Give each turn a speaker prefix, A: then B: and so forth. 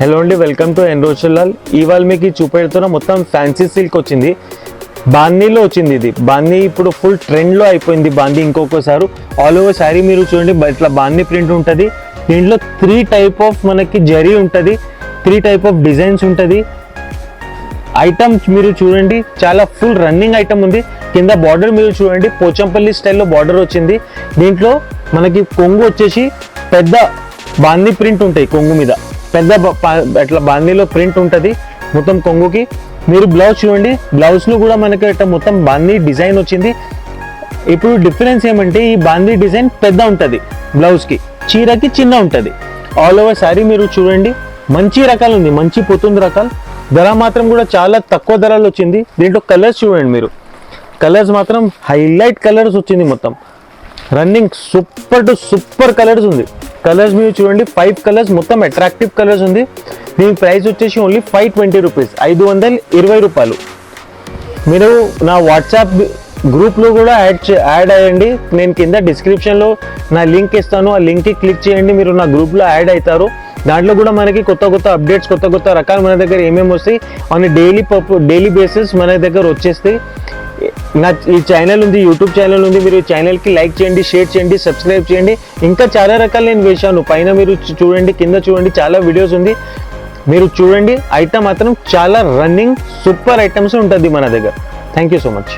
A: Hello అండి, welcome to ఎన్రోచలాల్. ఇవాళ మీకు చూపెడుతున్న మొత్తం ఫ్యాన్సీ సిల్క్ వచ్చింది, బాందీలో వచ్చింది. ఇది బాందీ ఇప్పుడు ఫుల్ ట్రెండ్లో అయిపోయింది. బాందీ ఇంకొకసారి ఆల్ ఓవర్ శారీ మీరు చూడండి, ఇట్లా బాందీ ప్రింట్ ఉంటుంది. దీంట్లో 3 టైప్ ఆఫ్ మనకి జరీ ఉంటుంది, 3 టైప్ ఆఫ్ డిజైన్స్ ఉంటుంది. ఐటమ్స్ మీరు చూడండి, చాలా ఫుల్ రన్నింగ్ ఐటమ్ ఉంది. కింద బార్డర్ మీరు చూడండి, పోచంపల్లి స్టైల్లో బార్డర్ వచ్చింది. దీంట్లో మనకి కొంగు వచ్చేసి పెద్ద బాందీ ప్రింట్ ఉంటాయి, కొంగు మీద పెద్ద అట్లా బాందీలో ప్రింట్ ఉంటుంది మొత్తం కొంగుకి. మీరు బ్లౌజ్ చూడండి, బ్లౌజ్లో కూడా మనకి ఇట్లా మొత్తం బాందీ డిజైన్ వచ్చింది. ఇప్పుడు డిఫరెన్స్ ఏమంటే ఈ బాందీ డిజైన్ పెద్ద ఉంటుంది బ్లౌజ్కి, చీరకి చిన్న ఉంటుంది. ఆల్ ఓవర్ శారీ మీరు చూడండి, మంచి రకాలు ఉంది, మంచి పోతుంది రకాలు. ధర మాత్రం కూడా చాలా తక్కువ ధరలు వచ్చింది. దీంట్లో కలర్స్ చూడండి మీరు, కలర్స్ మాత్రం హైలైట్ కలర్స్ వచ్చింది. మొత్తం running super to super colours ఉంది. కలర్స్ మీరు చూడండి, 5 కలర్స్ మొత్తం అట్రాక్టివ్ కలర్స్ ఉంది. దీని ప్రైస్ వచ్చేసి ఓన్లీ 520 రూపీస్, 520 రూపాయలు. మీరు నా వాట్సాప్ గ్రూప్లో కూడా యాడ్ అయ్యండి. నేను కింద డిస్క్రిప్షన్లో నా లింక్ ఇస్తాను, ఆ లింక్కి క్లిక్ చేయండి, మీరు నా గ్రూప్లో యాడ్ అవుతారు. దాంట్లో కూడా మనకి కొత్త అప్డేట్స్, కొత్త రకాలు మన దగ్గర ఏమేమి వస్తాయి ఆన్ డైలీ బేసిస్ మన దగ్గర వచ్చేస్తాయి. ఈ ఛానల్ ఉంది, యూట్యూబ్ ఛానల్ ఉంది. మీరు ఈ ఛానల్కి లైక్ చేయండి, షేర్ చేయండి, సబ్స్క్రైబ్ చేయండి. ఇంకా చాలా రకాలు నేను వేశాను, పైన మీరు చూడండి, కింద చూడండి, చాలా వీడియోస్ ఉంది. మీరు చూడండి, ఐటమ్ మాత్రం చాలా రన్నింగ్ సూపర్ ఐటమ్స్ ఉంటుంది మన దగ్గర. Thank you so much.